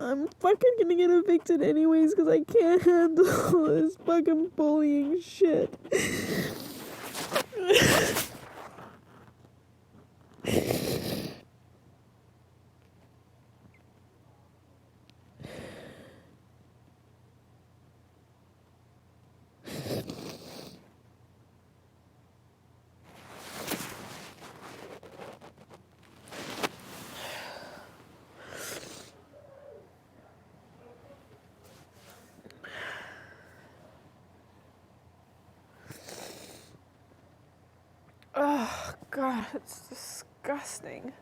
I'm fucking gonna get evicted anyways because I can't handle this fucking bullying shit. Oh, God, it's disgusting.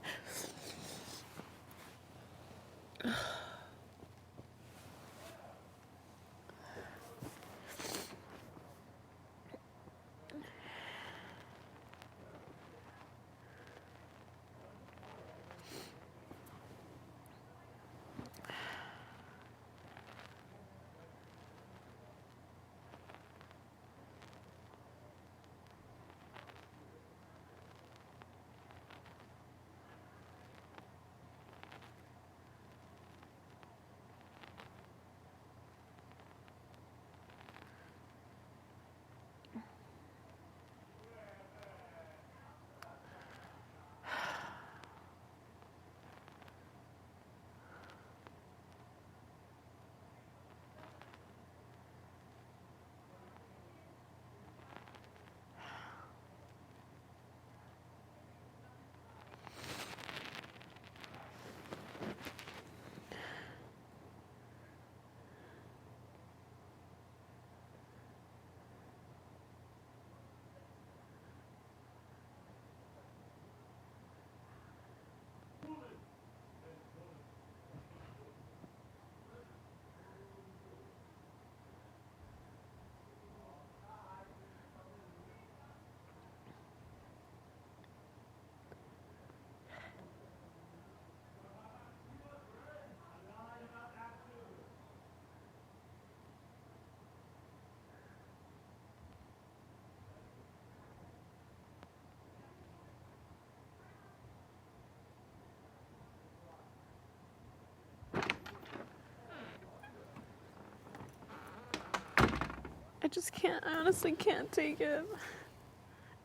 I just can't, I honestly can't take it.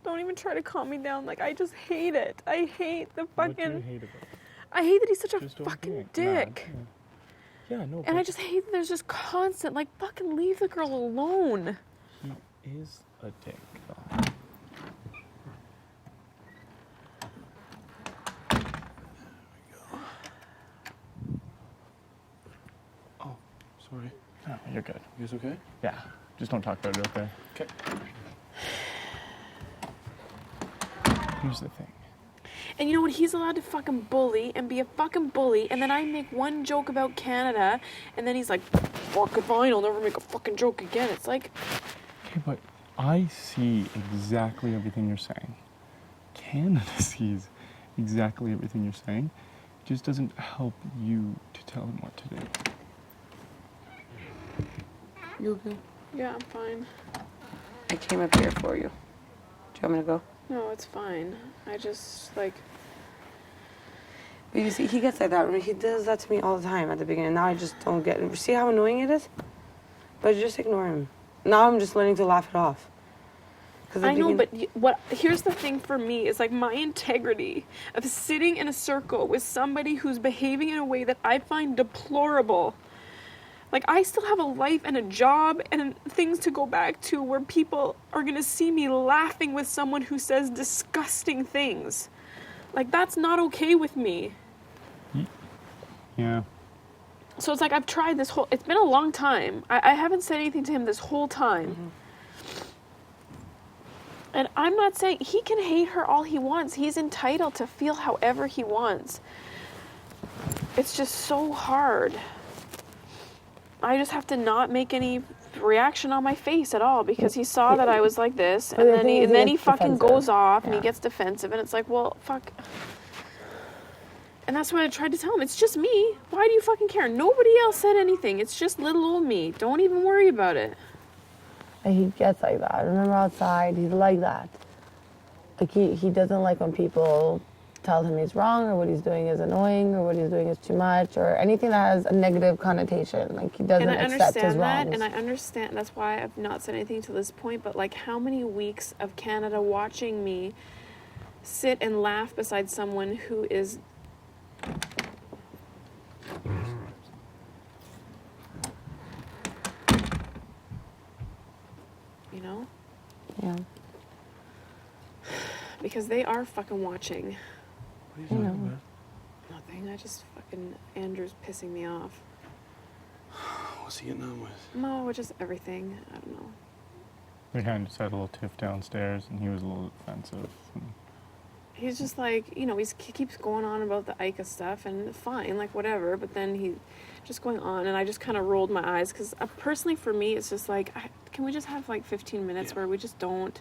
Don't even try to calm me down. Like, I just hate it. I hate the fucking... What do you hate about it? I hate that he's such a Just don't fucking react. dick. Yeah, no. And I just hate that there's just constant, like, fucking leave the girl alone. He is a dick, though. There we go. Oh, sorry. No, you're good. You guys okay? Yeah, just don't talk about it, okay? Okay. Here's the thing. And you know what? He's allowed to fucking bully and be a fucking bully, and then I make one joke about Canada, and then he's like, fucking fine, I'll never make a fucking joke again. It's like... Okay, but I see exactly everything you're saying. Canada sees exactly everything you're saying. It just doesn't help you to tell him what to do. You okay? Yeah, I'm fine. I came up here for you. Do you want me to go? No, it's fine. I just, like... But you see, he gets like that. He does that to me all the time at the beginning. Now I just don't get it. See how annoying it is? But just ignore him. Now I'm just learning to laugh it off. I know, but here's the thing for me is like my integrity of sitting in a circle with somebody who's behaving in a way that I find deplorable. Like, I still have a life and a job and things to go back to where people are going to see me laughing with someone who says disgusting things. Like, that's not okay with me. Yeah. So it's like I've tried this whole... It's been a long time. I haven't said anything to him this whole time. Mm-hmm. And I'm not saying... He can hate her all he wants. He's entitled to feel however he wants. It's just so hard. I just have to not make any reaction on my face at all because he saw that I was like this, and then he fucking goes off and he gets defensive, and it's like, well, fuck. And that's what I tried to tell him. It's just me. Why do you fucking care? Nobody else said anything. It's just little old me. Don't even worry about it. And he gets like that. I remember outside, he's like that. Like he doesn't like when people tells him he's wrong, or what he's doing is annoying, or what he's doing is too much, or anything that has a negative connotation. Like, he doesn't accept his wrongs. And I understand. That's why I've not said anything to this point. But like, how many weeks of Canada watching me sit and laugh beside someone who is you know? Yeah. Because they are fucking watching. What are you talking about? Nothing. I just fucking Andrew's pissing me off. What's he getting on with? No, just everything. I don't know. We kind of just had a little tiff downstairs, and he was a little defensive. He's just like, you know, he keeps going on about the Ica stuff, and fine, like whatever. But then he just going on, and I just kind of rolled my eyes because personally, for me, it's just like, can we just have like 15 minutes where we just don't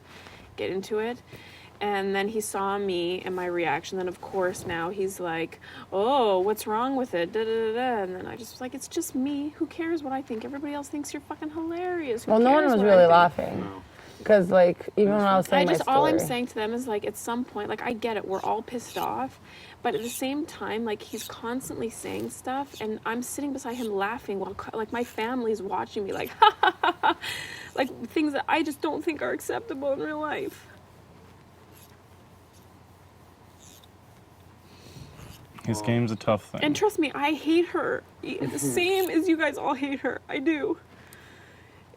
get into it? And then he saw me and my reaction. Then of course now he's like, "Oh, what's wrong with it?" Da, da, da, da. And then I just was like, "It's just me. Who cares what I think? Everybody else thinks you're fucking hilarious." Who Well, no one cares was what I really think?" laughing. Because, like, even when I was saying all I'm saying to them is, like, at some point, like, I get it, we're all pissed off, but at the same time, like, he's constantly saying stuff, and I'm sitting beside him laughing while, like, my family's watching me, like, ha ha ha ha, like, things that I just don't think are acceptable in real life. His game's a tough thing. And trust me, I hate her. The same as you guys all hate her. I do.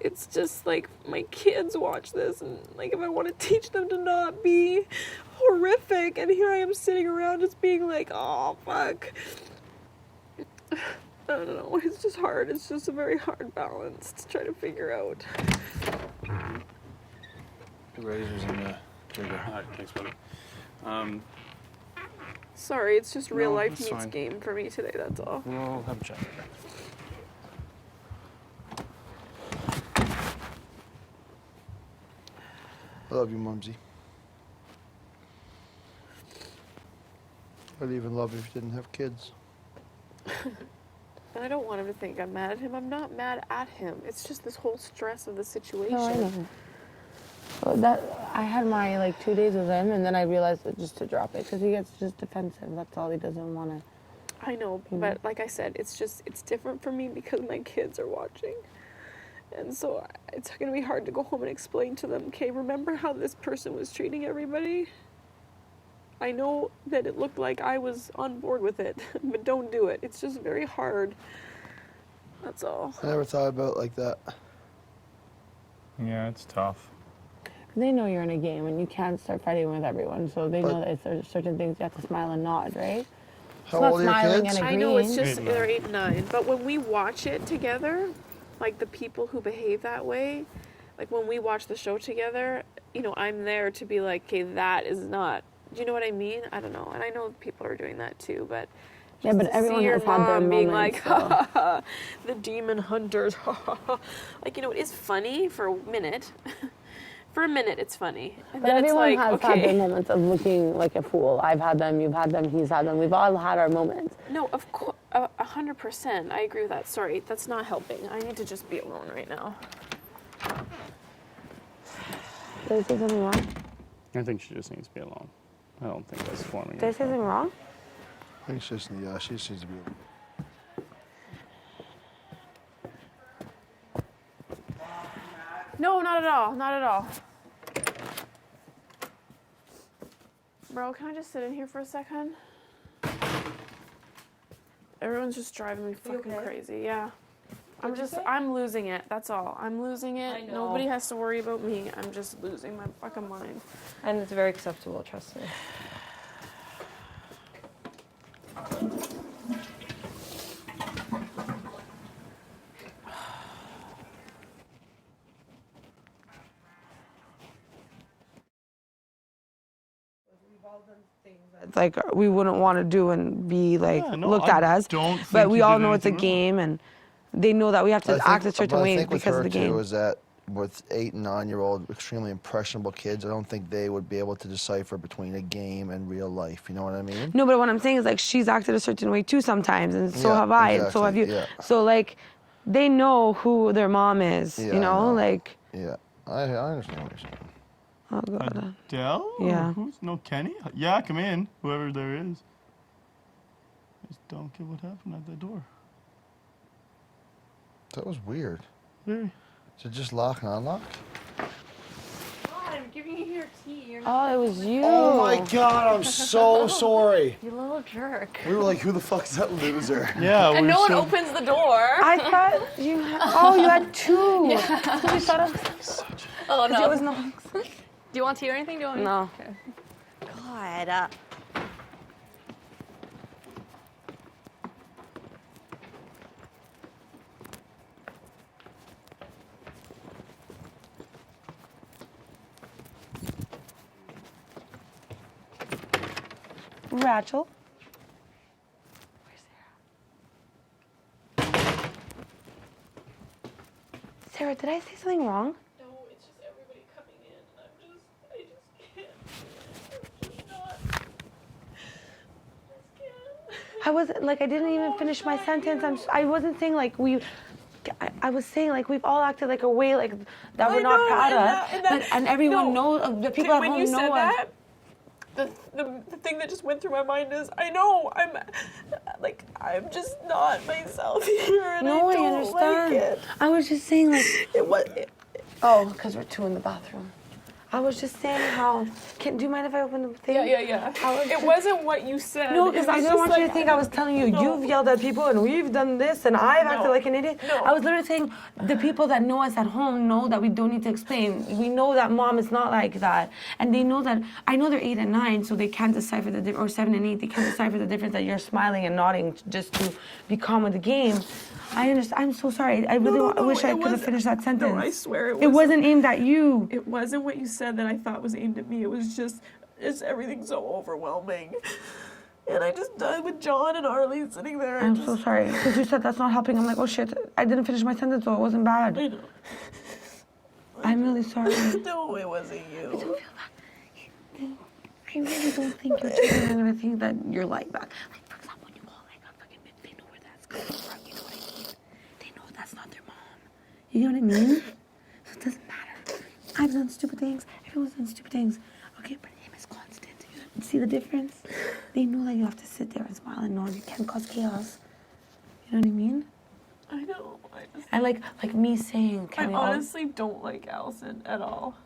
It's just like my kids watch this, and like if I want to teach them to not be horrific, and here I am sitting around just being like, oh fuck. I don't know. It's just hard. It's just a very hard balance to try to figure out. The razors in the trigger. All right, thanks, buddy. Sorry, it's just real No, life that's meets fine. game for me today. That's all. We'll have a chat. I love you, Mumsy. I'd even love you if you didn't have kids. And I don't want him to think I'm mad at him. I'm not mad at him. It's just this whole stress of the situation. No, I know. Well, I had my, like, 2 days with him, and then I realized just to drop it, because he gets just defensive. That's all. He doesn't want to. I know, but like I said, it's different for me because my kids are watching. And so it's going to be hard to go home and explain to them, okay, remember how this person was treating everybody? I know that it looked like I was on board with it, but don't do it. It's just very hard. That's all. I never thought about it like that. Yeah, it's tough. They know you're in a game, and you can't start fighting with everyone, so they know that there's certain things you have to smile and nod, right? How old are your smiling kids? and I know, it's agreeing. just they're 8 and 9. But when we watch it together, like the people who behave that way, like when we watch the show together, you know, I'm there to be like, okay, that is not. Do you know what I mean? I don't know. And I know people are doing that too, but Yeah, but to everyone see your has had their mom being moments, like, ha, ha, ha, the demon hunters, ha, ha, ha. Like, you know, it is funny for a minute. For a minute, it's funny. And But then it's everyone like, has okay. had their moments of looking like a fool. I've had them, you've had them, he's had them. We've all had our moments. No, of course, 100%. I agree with that. Sorry, that's not helping. I need to just be alone right now. Did I say something wrong? I think she just needs to be alone. I don't think that's forming. Did I say something wrong? I think she just needs to be. No, not at all. Not at all. Bro, can I just sit in here for a second? Everyone's just driving me fucking crazy. Yeah. I'm losing it. That's all. I'm losing it. I know. Nobody has to worry about me. I'm just losing my fucking mind. And it's very acceptable, trust me. It's like we wouldn't want to do and be like Yeah, no, looked I at as. don't think But we you all did know it's a anything wrong. game, and they know that we have to act a certain way because of the game. Too, is that with 8 and 9-year-old extremely impressionable kids, I don't think they would be able to decipher between a game and real life. You know what I mean? No, but what I'm saying is like she's acted a certain way too sometimes, and so Yeah, have I, and so have you. exactly, yeah. So like, they know who their mom is. Yeah, you I know, know. like. Yeah, I understand what you're saying. Oh, God. Adele? Yeah. Who's no Kenny? Yeah, come in. Whoever there is. Just don't get what happened at the door. That was weird. Very. Is it just lock and unlock? I'm giving you your tea. You're Oh, it was you. Oh my God, I'm so sorry. You little jerk. We were like, who the fuck is that loser? Yeah, And we're no one so- opens the door. I thought you had... Oh, you had two. We thought of... Oh, It was no... Do you want tea or anything? Do you want me? No. Okay. God. Rachel. Sarah, did I say something wrong? No, it's just everybody coming in. I just can't. I'm just not. I just can't. I wasn't, like, I didn't even finish my sentence. I wasn't saying, like, I was saying, like, we've all acted like a way, like, that we're not proud of. And everyone knows, the people at when home you said know us. that, the thing that just went through my mind is, I know, I'm just not myself here, and No, I I don't understand. like it. I was just saying, like, It oh, because we're two in the bathroom. I was just saying how, do you mind if I open the thing? Yeah. It wasn't what you said. No, because It I was didn't just want you to think I was telling you, No. you've yelled at people and we've done this and I've acted like an idiot. No. I was literally saying the people that know us at home know that we don't need to explain. We know that mom is not like that. And they know that, I know they're 8 and 9, so they can't decipher the difference, or 7 and 8, they can't decipher the difference that you're smiling and nodding just to be calm with the game. I understand. I'm so sorry. I really wish I could have finished that sentence. No, I swear it wasn't aimed at you. It wasn't what you said that I thought was aimed at me. It was just everything's so overwhelming. And I just died with John and Arlie sitting there. I'm so sorry. Because you said that's not helping. I'm like, oh shit, I didn't finish my sentence, so it wasn't bad. I know. I'm really sorry. No, it wasn't you. I don't feel bad. I really don't think your children are gonna think that you're like that. Like, for example, when you call like a fucking bitch, they know where that's coming from. You know what I mean? They know that's not their mom. You know what I mean? So it doesn't matter. I've done stupid things. Everyone's done stupid things. Okay, but him is constant. You see the difference? They know that you have to sit there and smile and know you can't cause chaos. You know what I mean? I know. And like me saying, I honestly don't like Allison at all.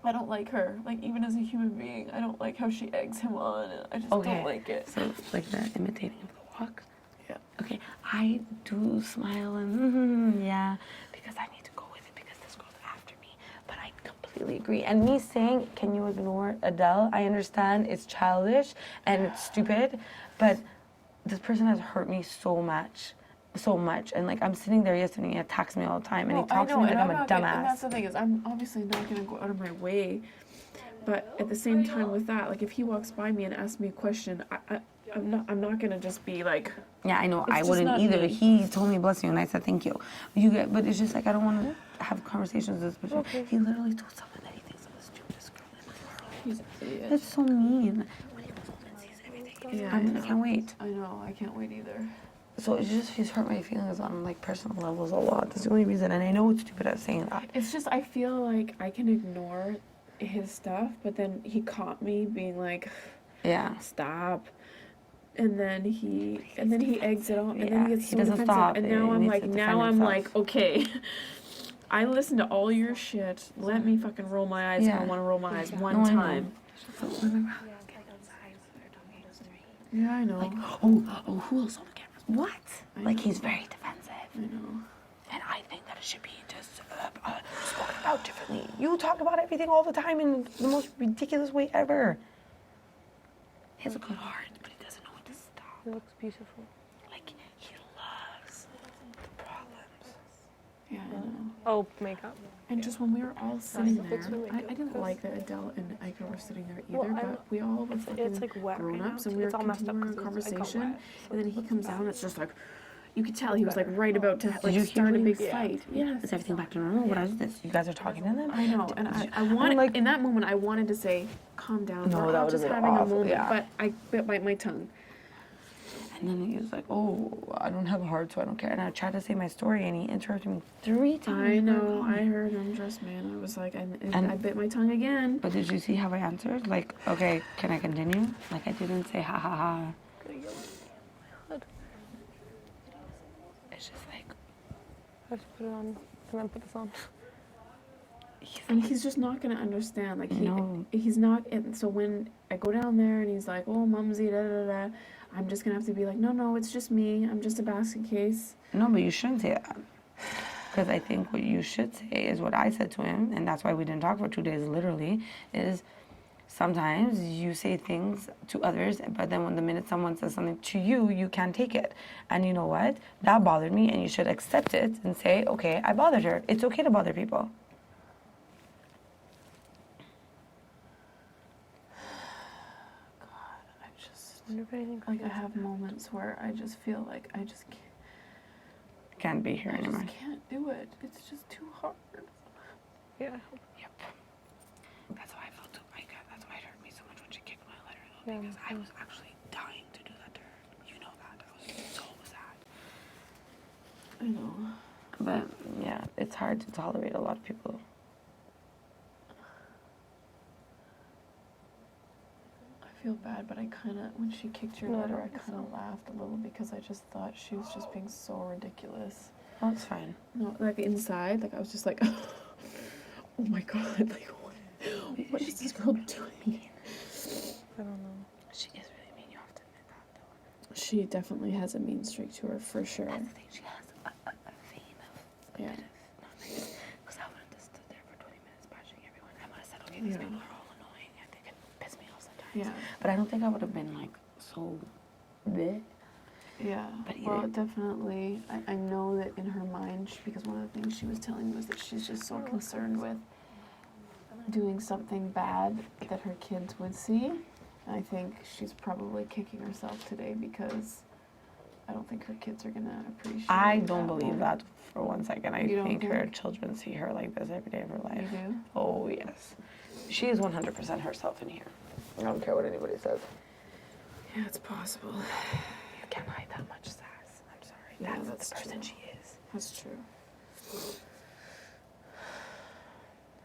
I don't like her. Like, even as a human being, I don't like how she eggs him on. And I just don't like it. So, like the imitating of the walk? Yeah. Okay, I do smile and yeah, because I need to go with it because this girl's after me. But I completely agree. And me saying, can you ignore Adele? I understand it's childish and it's stupid, but this person has hurt me so much. And like I'm sitting there yesterday and he attacks me all the time and he talks to me like I'm a dumbass. And that's the thing is, I'm obviously not going to go out of my way, but at the same time with that, like if he walks by me and asks me a question, I'm not going to just be like, yeah, I know. It's I just wouldn't not either. me. He told me bless you and I said thank you. But it's just like I don't want to have conversations with this person. He literally told someone that he thinks I'm the stupidest girl in the world. he's an idiot. That's so mean. When he goes home and sees everything. Yeah, I can't wait. I know. I can't wait either. So it's just he's hurt my feelings on like personal levels a lot. That's the only reason. And I know it's stupid at saying that. It's just I feel like I can ignore his stuff, but then he caught me being like, Yeah. stop. And then he eggs it on, and then Yeah, he gets he so doesn't defensive. stop. And He now I'm needs like, to defend himself. okay, I listened to all your shit. Let me fucking roll my eyes. Yeah. I want to roll my eyes one No, I know. time. Yeah, I know. Like, oh, who else on the camera? What? Like he's very defensive. I know. And I think that it should be just spoken about differently. You talk about everything all the time in the most ridiculous way ever. He has a good heart, but he doesn't know when to stop. It looks beautiful. Like, he loves the problems. Yeah, I know. Oh, makeup. And just when we were all sitting Fix there, the makeup, I didn't 'cause- like that Adele and Ika were sitting there Well, either, I'm- but we all were fucking It's like wet right now. grown-ups, and we were It's all messed up continuing our 'cause it got conversation, wet. and then he comes down, and it's just like, you could tell he was like right about to you like hear start a me? big Yeah. fight. Yes. Is everything back to normal? What is this? You guys are talking to them? I know, and I wanted, like- in that moment, I wanted to say, calm down, No, we're that all would've just been having awful, a moment, yeah. but I bit my tongue. And then he was like, oh, I don't have a heart, so I don't care. And I tried to say my story, and he interrupted me 3 times. I know. I heard him. Trust me. And I was like, I bit my tongue again. But did you see how I answered? Like, okay, can I continue? Like, I didn't say ha ha ha. It's just like, I have to put it on. Can I put this on? And he's just not gonna understand. Like No. he's not. And so when I go down there and he's like, "Oh, mumsy, da da da," I'm just gonna have to be like, "No, it's just me. I'm just a basket case." no, but you shouldn't say that. Because I think what you should say is what I said to him, and that's why we didn't talk for 2 days, literally, is sometimes you say things to others, but then when the minute someone says something to you, you can't take it. And you know what? That bothered me, and you should accept it and say, okay, I bothered her. It's okay to bother people. Like I have moments where I just feel like I just Can't be here anymore. can't do it. It's just too hard. Yeah. Yep. That's why I felt too. That's why it hurt me so much when she kicked my letter, though, Yeah. because I was actually dying to do that to her. You know that. I was so sad. I know. But yeah, it's hard to tolerate a lot of people. I feel bad, but I kind of, when she kicked your No, I letter, don't I think kind of so. laughed a little because I just thought she was just being so ridiculous. Oh, it's fine. No, like inside, like I was just like, oh my god, like what is this girl doing? I don't know. She is really mean. You have to admit that, though. She definitely has a mean streak to her, for sure. That's the thing. She has a vein of Yeah. because I wouldn't have stood there for 20 minutes bashing everyone. I would have said, okay, these Yeah. people are all annoying and they can piss me off sometimes. Yeah. But I don't think I would have been like so big. Yeah, But well, either- definitely, I know that in her mind, because one of the things she was telling me was that she's just so concerned with doing something bad that her kids would see. I think she's probably kicking herself today because I don't think her kids are gonna appreciate I don't believe more. that for 1 second. I You don't think her think? children see her like this every day of her life. You do? Oh, yes. She is 100% herself in here. I don't care what anybody says. Yeah, it's possible. You can't hide that much sass. I'm sorry. Yeah, that's that's the person true. she is. That's true.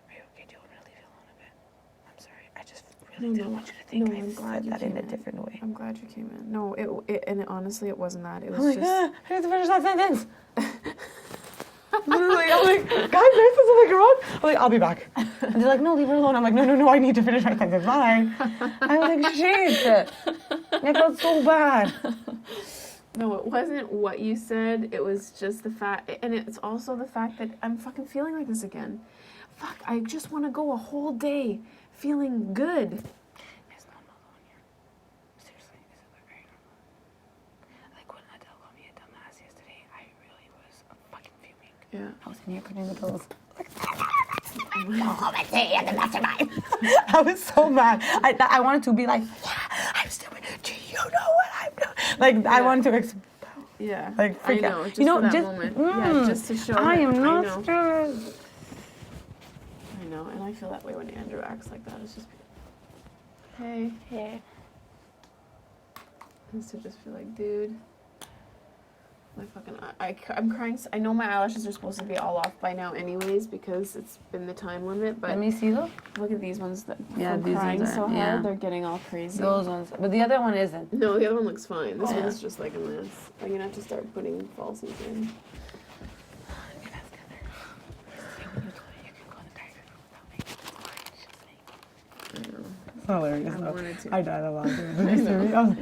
Are you okay? Do you want me to leave you alone a bit? I'm sorry. I just really didn't want you to think No, I I'm glad said you that in came a in. different way. I'm glad you came in. No, honestly, it wasn't that. It was I'm like, just. I need to finish that sentence. Literally, I'm like, guys, there's something wrong. I'm like, I'll be back. And they're like, no, leave her alone. I'm like, no, I need to finish my sentence. Bye. I was like, shit. I felt so bad. No, it wasn't what you said. It was just the fact, and it's also the fact that I'm fucking feeling like this again. Fuck, I just want to go a whole day feeling good. It's normal though in here. Seriously, this is very normal. Like when Adele got me a dumbass yesterday, I really was fucking fuming. Yeah. I was in here putting the pillows. I was so mad. I wanted to be like, yeah, I'm stupid. Do you know what I'm doing? Like, I wanted to explode. Yeah. Like, I freak out. know, just You know, for that just, moment. Yeah, just to show I that am I not know. stressed. I know, and I feel that way when Andrew acts like that. It's just, hey. Yeah. Used to just feel like, dude. My fucking I'm crying. I know my eyelashes are supposed to be all off by now, anyways, because it's been the time limit. But Let me see though. look at these ones that Yeah, from these crying ones are- so hard, yeah. they're getting all crazy. Those ones. But the other one isn't. No, the other one looks fine. This Yeah. one's just like a mess. I'm gonna have to start putting falsies in. It's hilarious I though. wanted to. I died a lot. Did you see me?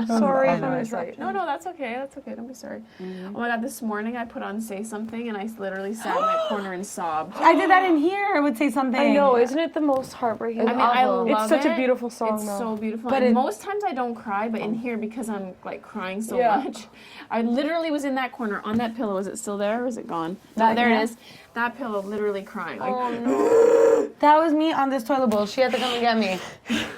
Sorry I if know, I I was saw like, No, that's okay. That's okay. Don't be sorry. Mm-hmm. Oh my god, this morning I put on Say Something and I literally sat in that corner and sobbed. I did that in here. I would say something. I know, isn't it the most heartbreaking? I mean, I love It's such a it. beautiful song, It's though. so beautiful. But and it- most times I don't cry, but in here because I'm like crying so Yeah. much, I literally was in that corner on that pillow. Is it still there or is it gone? That- There yeah. it is. That pillow, literally crying. Like, That was me on this toilet bowl. She had to come and get me.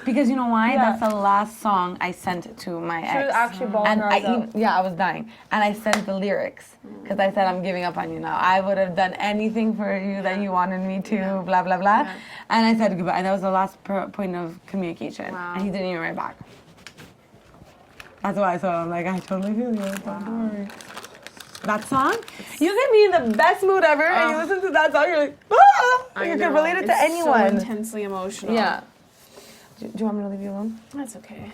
Because you know why? Yeah. That's the last song I sent to my ex. She was actually bawling and her I eyes out. I was dying. And I sent the lyrics. Because I said, I'm giving up on you now. I would have done anything for you that you wanted me to, blah, blah, blah. Yeah. And I said goodbye. And that was the last point of communication. Wow. And he didn't even write back. That's why I thought, I'm like, I totally feel you. Don't worry. That song? You can be in the best mood ever, and you listen to that song, you're like, ah! You can relate it to anyone. So intensely emotional. Yeah. Do you want me to leave you alone? That's okay.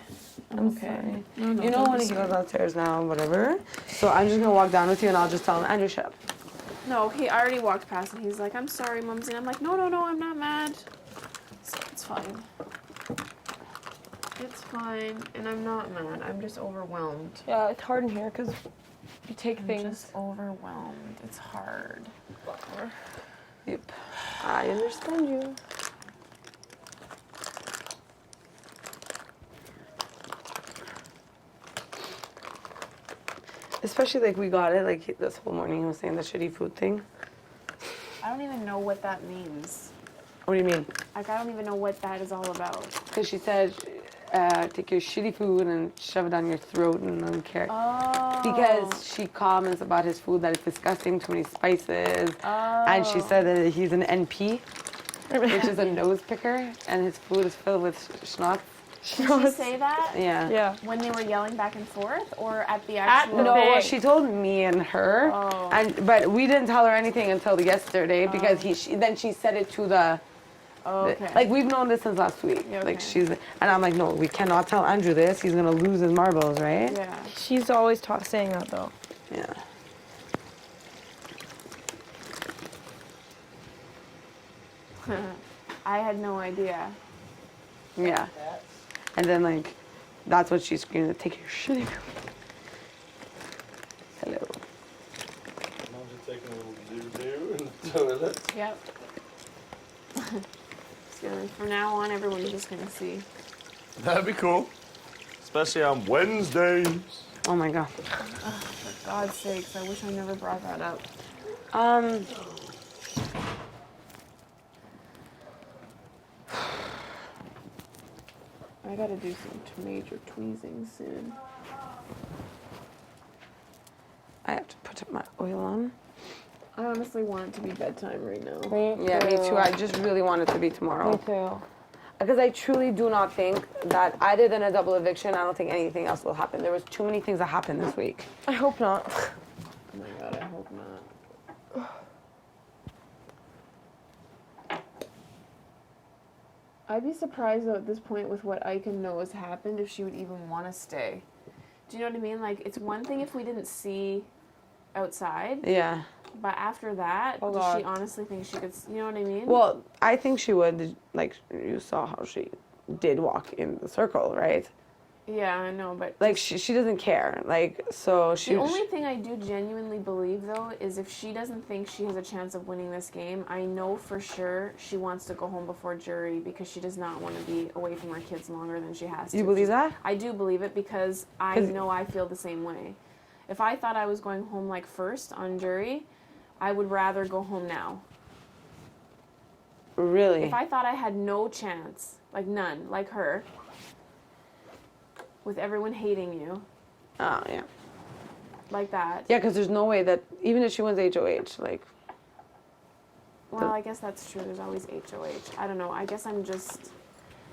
I'm okay. sorry. No, You know don't when be he sorry. goes downstairs now, whatever. So I'm just gonna walk down with you, and I'll just tell him, Andrew, shut up. No, he already walked past and he's like, I'm sorry, Mumsy. And I'm like, no, I'm not mad. So it's fine. It's fine. And I'm not mad. I'm just overwhelmed. Yeah, it's hard in here because you take I'm things. just overwhelmed. It's hard. Yep. I understand you. Especially, like, we got it, like, this whole morning he was saying the shitty food thing. I don't even know what that means. What do you mean? Like, I don't even know what that is all about. Because she said, take your shitty food and shove it down your throat and don't care. Oh. Because she comments about his food that it's disgusting, too many spices. And she said that he's an NP, which is a nose picker, and his food is filled with schnapps. Did she say that? Yeah. Yeah. When they were yelling back and forth, or at the actual? the No, well, thing. she told me and her, but we didn't tell her anything until yesterday because then she said it to the. Okay. Like, we've known this since last week. Yeah, Like, okay. and I'm like, no, we cannot tell Andrew this. He's gonna lose his marbles, right? Yeah. She's always saying that though. Yeah. I had no idea. Yeah. And then, like, that's what she's screaming, take your shitty food. Hello. Mom's just taking a little doo-doo in the toilet. Yep. So from now on, everyone's just gonna see. That'd be cool. Especially on Wednesdays. Oh my god. For God's sakes, I wish I never brought that up. I gotta do some major tweezing soon. I have to put my oil on. I honestly want it to be bedtime right now. Yeah, me too. I just really want it to be tomorrow. Me too. Because I truly do not think that, other than a double eviction, I don't think anything else will happen. There was too many things that happened this week. I hope not. Oh my God, I hope not. I'd be surprised though at this point with what Ike knows happened if she would even want to stay. Do you know what I mean? Like, it's one thing if we didn't see outside, Yeah. but after that, Oh, does she God. honestly think she could, you know what I mean? Well, I think she would, like, you saw how she did walk in the circle, right? Yeah, I know, but Like, she doesn't care. Like, so she... the only thing I do genuinely believe, though, is if she doesn't think she has a chance of winning this game, I know for sure she wants to go home before jury because she does not want to be away from her kids longer than she has to. You believe that? I do believe it because I know I feel the same way. If I thought I was going home, like, first on jury, I would rather go home now. Really? If I thought I had no chance, like none, like her, with everyone hating you, Oh, yeah. like that. Yeah, because there's no way that, even if she wins HOH, like... Well, I guess that's true. There's always HOH. I don't know. I guess I'm just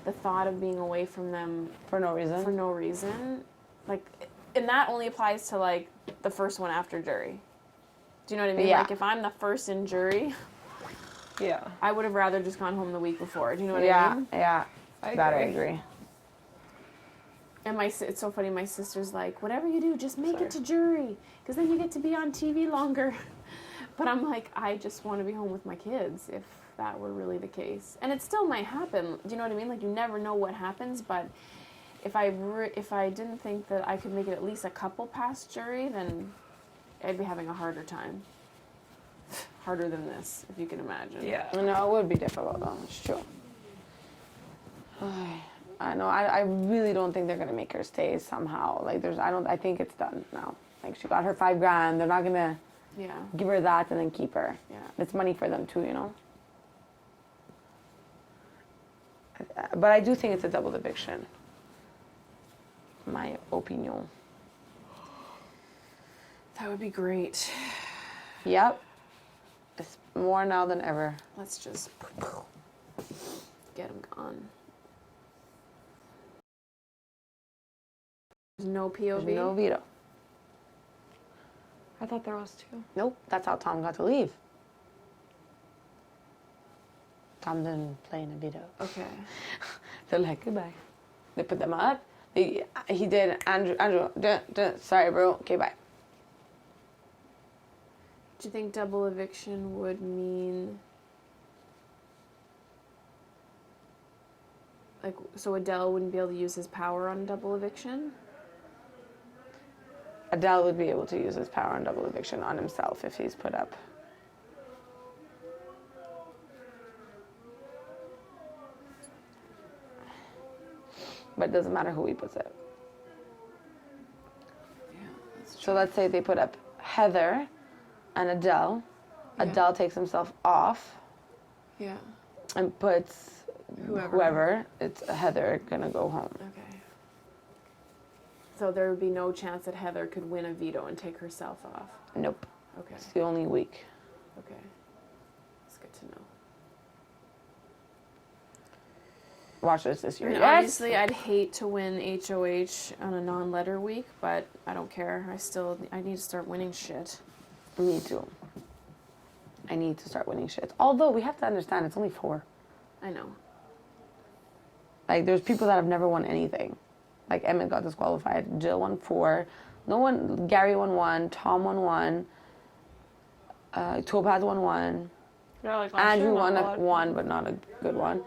the thought of being away from them For no reason? for no reason. Like, and that only applies to, like, the first one after jury. Do you know what I mean? Yeah. Like, if I'm the first in jury, Yeah. I would have rather just gone home the week before. Do you know what I mean? Yeah. I That I agree. agree. And it's so funny. My sister's like, whatever you do, just make it to jury, because then you get to be on TV longer. But I'm like, I just want to be home with my kids if that were really the case. And it still might happen. Do you know what I mean? Like, you never know what happens. But if I didn't think that I could make it at least a couple past jury, then I'd be having a harder time. Harder than this, if you can imagine. Yeah. No, it would be difficult, though. It's true. I know. I really don't think they're gonna make her stay somehow. Like, I think it's done now. Like, she got her $5,000. They're not gonna Yeah. give her that and then keep her. Yeah. It's money for them too, you know. But I do think it's a double eviction. My opinion. That would be great. Yep. It's more now than ever. Let's just get them gone. No There's POV? no veto. I thought there was two. Nope, that's how Tom got to leave. Tom didn't play in a veto. Okay. They're like, goodbye. They put them up. He did, Andrew, sorry, bro. Okay, bye. Do you think double eviction would mean... Like, so Adele wouldn't be able to use his power on double eviction? Adele would be able to use his power on double eviction on himself if he's put up. But it doesn't matter who he puts it. Yeah, that's true. So let's say they put up Heather and Adele. Yeah. Adele takes himself off Yeah. and puts Whoever. whoever. It's Heather gonna go home. Okay. So there would be no chance that Heather could win a veto and take herself off? Nope. Okay. It's the only week. Okay. That's good to know. Watch this I year. mean, Yes. obviously, I'd hate to win HOH on a non-letter week, but I don't care. I need to start winning shit. Me too. I need to start winning shit. Although we have to understand it's only 4. I know. Like there's people that have never won anything. Like Emmett got disqualified. Jill won 4. No one. Gary won 1. Tom won 1. Topaz won 1. Yeah, like last Andrew year, won not a lot. one, but not a good one.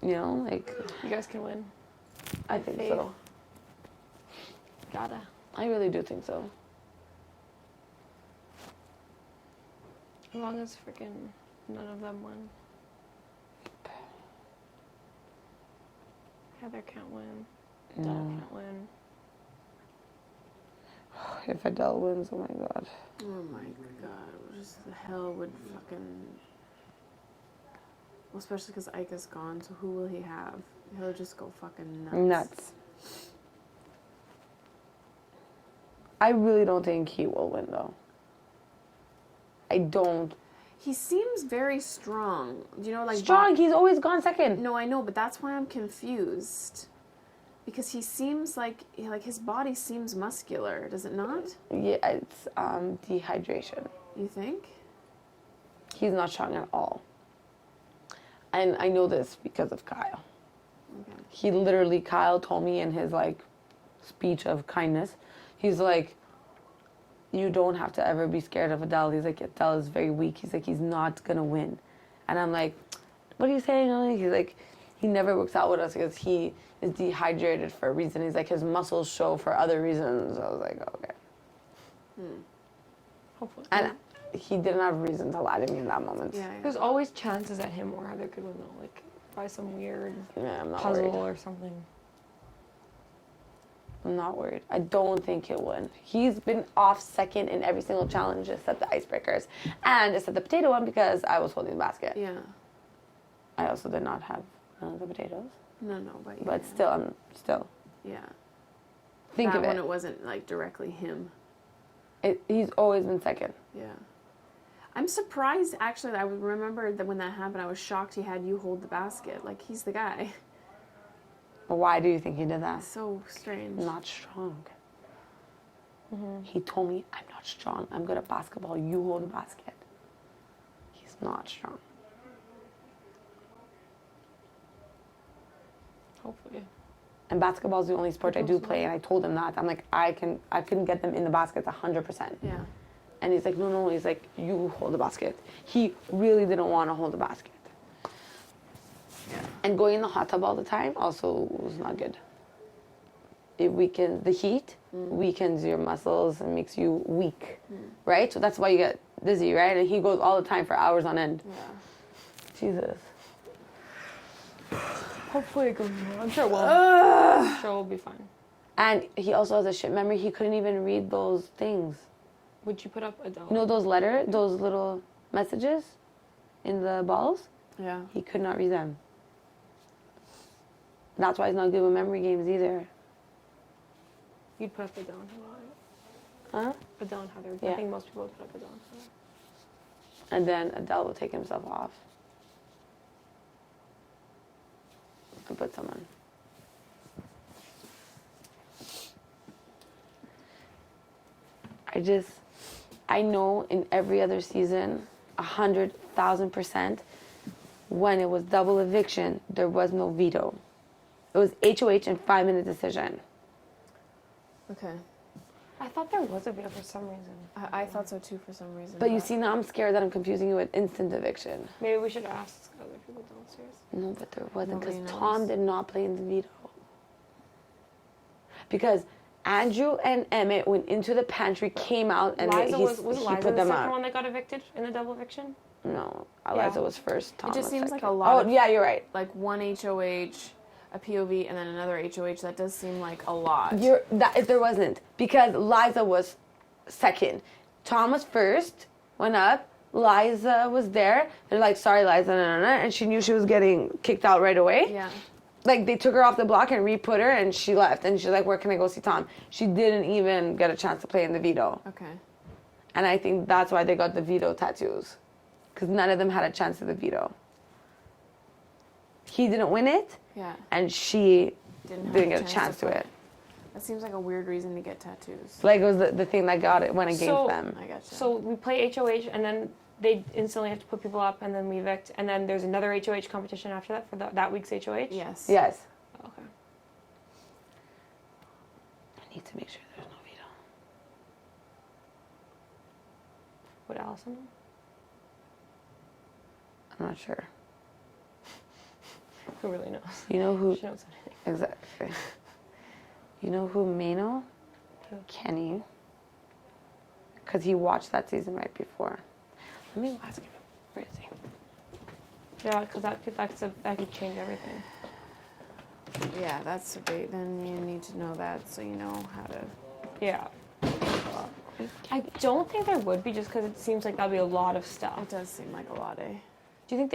You know, like You guys can win. I think faith. so. Gotta. I really do think so. As long as freaking none of them win. Heather can't win. Adele No. can't win. If Adele wins, oh my god. Oh my god, what just the hell would fucking... Well, especially because Ike is gone, so who will he have? He'll just go fucking nuts. Nuts. I really don't think he will win though. I don't. He seems very strong. You know, like... Strong, he's always gone second. No, I know, but that's why I'm confused. Because he seems like his body seems muscular, does it not? Yeah, it's dehydration. You think? He's not strong at all. And I know this because of Kyle. Okay. He literally, Kyle told me in his like speech of kindness, he's like, you don't have to ever be scared of Adele. He's like, Adele is very weak. He's like, he's not gonna win. And I'm like, what are you saying, Ollie? He's like, he never works out with us because he is dehydrated for a reason. He's like, his muscles show for other reasons. I was like, okay. Hopefully. And he didn't have reason to lie to me in that moment. Yeah. There's always chances at him or Heather could win though, like by some weird Yeah, I'm not puzzle worried. or something. I'm not worried. I don't think he'll win. He's been off second in every single challenge except the icebreakers. And except the potato one because I was holding the basket. Yeah. I also did not have none of the potatoes. No, but yeah. But still, I'm still. Yeah. Think that of one, it. it wasn't like directly him. He's always been second. Yeah. I'm surprised, actually. I remember that when that happened, I was shocked he had you hold the basket. Like, he's the guy. Why do you think he did that? So strange. Not strong. He told me, I'm not strong. I'm good at basketball. You hold the basket. He's not strong. Hopefully. And basketball is the only sport I do play, and I told him that. I'm like, I couldn't get them in the baskets 100%. Yeah. And he's like, no. He's like, you hold the basket. He really didn't want to hold the basket. Yeah. And going in the hot tub all the time also was not good. It weakens the heat, weakens your muscles and makes you weak, right? So that's why you get dizzy, right? And he goes all the time for hours on end. Yeah. Jesus. Hopefully it goes well. I'm sure it will. I'm sure we'll be fine. And he also has a shit memory. He couldn't even read those things. Would you put up Adele? You know those little messages in the balls? Yeah. He could not read them. That's why he's not good with memory games either. You'd put up Adele and Heather, right? Huh? Adele and Heather. Yeah. I think most people would put up Adele and Heather. And then Adele will take himself off. And put someone. I know in every other season, 100,000%, when it was double eviction, there was no veto. It was HOH and 5-minute decision. Okay. I thought there was a veto for some reason. I thought so too for some reason. But you see, now I'm scared that I'm confusing you with instant eviction. Maybe we should ask other people downstairs. No, but there wasn't, because Nobody knows. Tom did not play in the veto. Because Andrew and Emmett went into the pantry, came out, and Liza he was put Liza them the second out. one that got evicted in the double eviction? No, Eliza Yeah. was first. Tom It just was seems second. like a lot. Oh, yeah, you're right. Like one HOH, a POV, and then another HOH. That does seem like a lot. There wasn't, because Liza was second. Tom was first, went up. Liza was there. They're like, sorry, Liza, and she knew she was getting kicked out right away. Yeah. Like, they took her off the block and re-put her, and she left. And she's like, where can I go see Tom? She didn't even get a chance to play in the veto. Okay. And I think that's why they got the veto tattoos. Because none of them had a chance at the veto. He didn't win it, Yeah. and she Didn't get a chance to play. it. That seems like a weird reason to get tattoos. Like, it was the thing that went against So- them. I gotcha. So we play HOH, and then they instantly have to put people up, and then we evict, and then there's another HOH competition after that for that week's HOH? yes. Yes. Okay. I need to make sure there's no veto. Would Allison know? I'm not sure. Who really knows? You know who? She knows anything. Exactly. You know who may know? Who? Kenny. Because he watched that season right before. Let me ask him. Where is he? Yeah, because that could change everything. Yeah, that's a big. Then you need to know that so you know how to. Yeah. I don't think there would be, just because it seems like that'd be a lot of stuff. It does seem like a lot, eh? Do you think